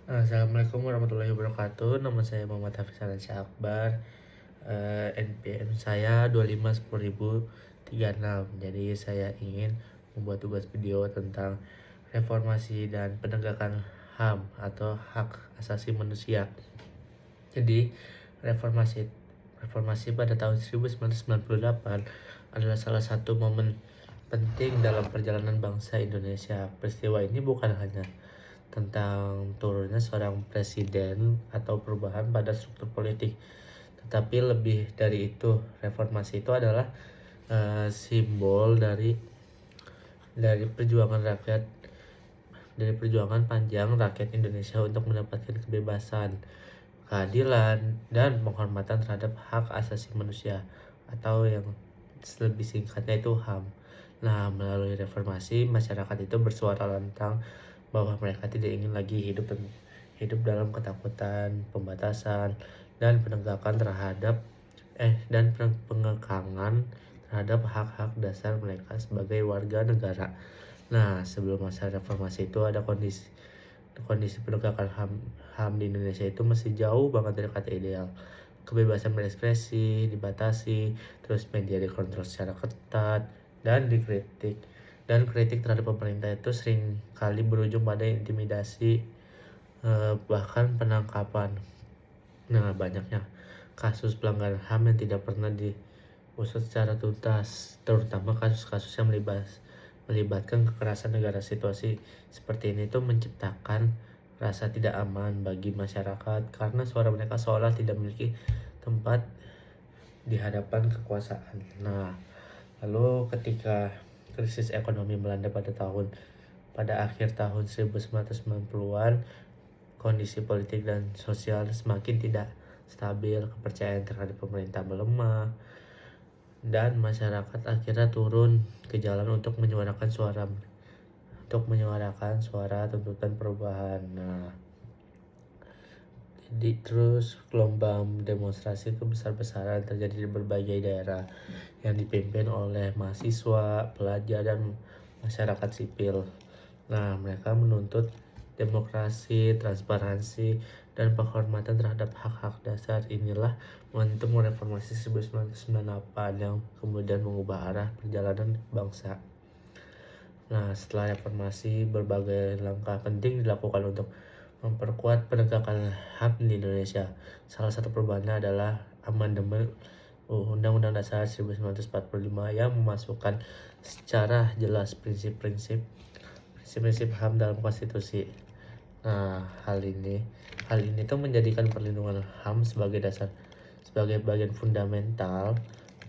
Assalamualaikum warahmatullahi wabarakatuh. Nama saya Muhammad Hafiz Alansyah Akbar. NPM saya 251036. Jadi saya ingin membuat tugas video tentang reformasi dan penegakan HAM atau hak asasi manusia. Jadi reformasi reformasi pada tahun 1998 adalah salah satu momen penting dalam perjalanan bangsa Indonesia. Peristiwa ini bukan hanya tentang turunnya seorang presiden atau perubahan pada struktur politik, tetapi lebih dari itu. Reformasi itu adalah simbol dari perjuangan panjang rakyat Indonesia untuk mendapatkan kebebasan, keadilan, dan penghormatan terhadap hak asasi manusia atau yang lebih singkatnya itu HAM. Nah, melalui reformasi, masyarakat itu bersuara lantang bahwa mereka tidak ingin lagi hidup dalam ketakutan, pembatasan, dan pengekangan terhadap hak-hak dasar mereka sebagai warga negara. Nah, sebelum masa reformasi itu ada kondisi penegakan HAM di Indonesia itu masih jauh banget dari kata ideal. Kebebasan berekspresi dibatasi, terus media dikontrol secara ketat dan dikritik. Dan kritik terhadap pemerintah itu sering kali berujung pada intimidasi, bahkan penangkapan. Nah, banyaknya kasus pelanggaran HAM yang tidak pernah diusut secara tuntas, terutama kasus-kasus yang melibatkan kekerasan negara. Situasi seperti ini tuh menciptakan rasa tidak aman bagi masyarakat karena suara mereka seolah tidak memiliki tempat di hadapan kekuasaan. Nah, lalu ketika krisis ekonomi melanda pada akhir tahun 1990-an, kondisi politik dan sosial semakin tidak stabil, kepercayaan terhadap pemerintah melemah, dan masyarakat akhirnya turun ke jalan untuk menyuarakan suara tuntutan perubahan. Nah, jadi terus gelombang demonstrasi itu besar-besaran terjadi di berbagai daerah yang dipimpin oleh mahasiswa, pelajar, dan masyarakat sipil. Nah, mereka menuntut demokrasi, transparansi, dan penghormatan terhadap hak-hak dasar. Inilah momentum reformasi 1998 yang kemudian mengubah arah perjalanan bangsa. Nah, setelah reformasi, berbagai langkah penting dilakukan untuk memperkuat penegakan HAM di Indonesia. Salah satu perubahannya adalah amandemen Undang-Undang Dasar 1945 yang memasukkan secara jelas prinsip-prinsip HAM dalam konstitusi. Nah, hal ini tuh menjadikan perlindungan HAM sebagai bagian fundamental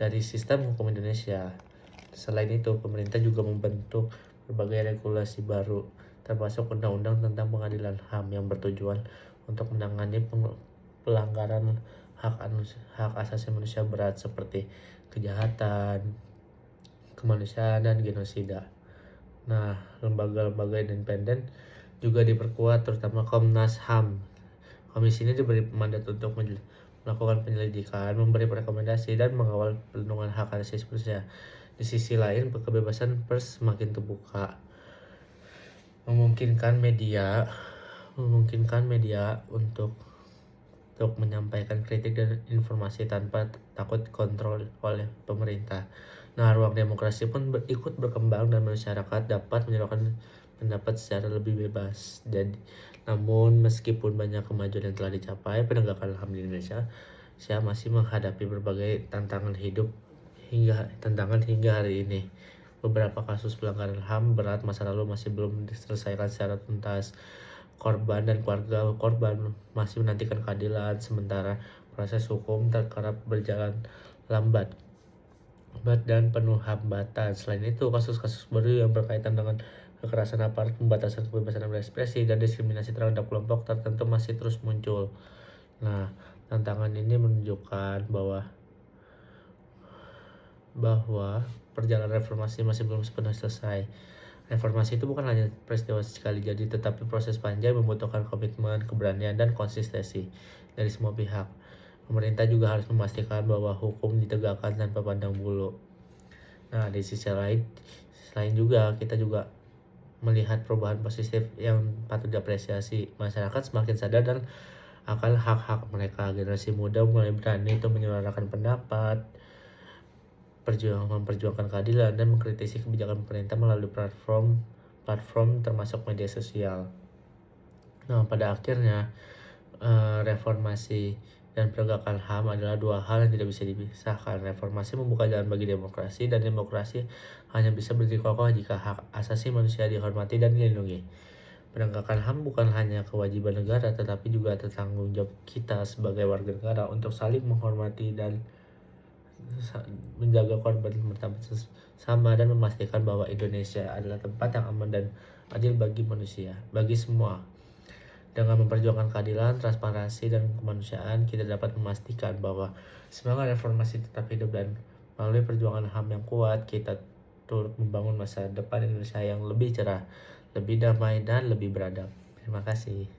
dari sistem hukum Indonesia. Selain itu, pemerintah juga membentuk berbagai regulasi baru, termasuk undang-undang tentang pengadilan HAM yang bertujuan untuk menangani pelanggaran hak asasi manusia berat seperti kejahatan kemanusiaan dan genosida. Nah, lembaga-lembaga independen juga diperkuat, terutama Komnas HAM. Komisi ini diberi mandat untuk melakukan penyelidikan, memberi rekomendasi, dan mengawal perlindungan hak asasi manusia. Di sisi lain, kebebasan pers semakin terbuka, memungkinkan media untuk menyampaikan kritik dan informasi tanpa takut kontrol oleh pemerintah. Nah, ruang demokrasi pun ikut berkembang dan masyarakat dapat menyuarakan pendapat secara lebih bebas. Namun meskipun banyak kemajuan yang telah dicapai, penegakan HAM di Indonesia saya masih menghadapi berbagai tantangan hingga hari ini. Beberapa kasus pelanggaran HAM berat masa lalu masih belum diselesaikan secara tuntas. Korban dan keluarga korban masih menantikan keadilan, sementara proses hukum terkerap berjalan lambat dan penuh hambatan. Selain itu, kasus-kasus baru yang berkaitan dengan kekerasan aparat, pembatasan kebebasan berekspresi, dan diskriminasi terhadap kelompok tertentu masih terus muncul. Nah, tantangan ini menunjukkan bahwa perjalanan reformasi masih belum sepenuhnya selesai. Reformasi itu bukan hanya peristiwa sekali jadi, tetapi proses panjang membutuhkan komitmen, keberanian, dan konsistensi dari semua pihak. Pemerintah juga harus memastikan bahwa hukum ditegakkan tanpa pandang bulu. Nah, di sisi lain juga kita juga melihat perubahan positif yang patut diapresiasi. Masyarakat semakin sadar dan akan hak-hak mereka. Generasi muda mulai berani untuk menyuarakan pendapat, memperjuangkan keadilan, dan mengkritisi kebijakan pemerintah melalui platform termasuk media sosial. Nah, pada akhirnya reformasi dan penegakan HAM adalah dua hal yang tidak bisa dipisahkan. Reformasi membuka jalan bagi demokrasi, dan demokrasi hanya bisa berdiri kokoh jika hak asasi manusia dihormati dan dilindungi. Penegakan HAM bukan hanya kewajiban negara, tetapi juga tanggung jawab kita sebagai warga negara untuk saling menghormati dan menjaga korban martabat sama, dan memastikan bahwa Indonesia adalah tempat yang aman dan adil bagi manusia, bagi semua. Dengan memperjuangkan keadilan, transparansi, dan kemanusiaan, kita dapat memastikan bahwa semangat reformasi tetap hidup, dan melalui perjuangan HAM yang kuat, kita turut membangun masa depan Indonesia yang lebih cerah, lebih damai, dan lebih beradab. Terima kasih.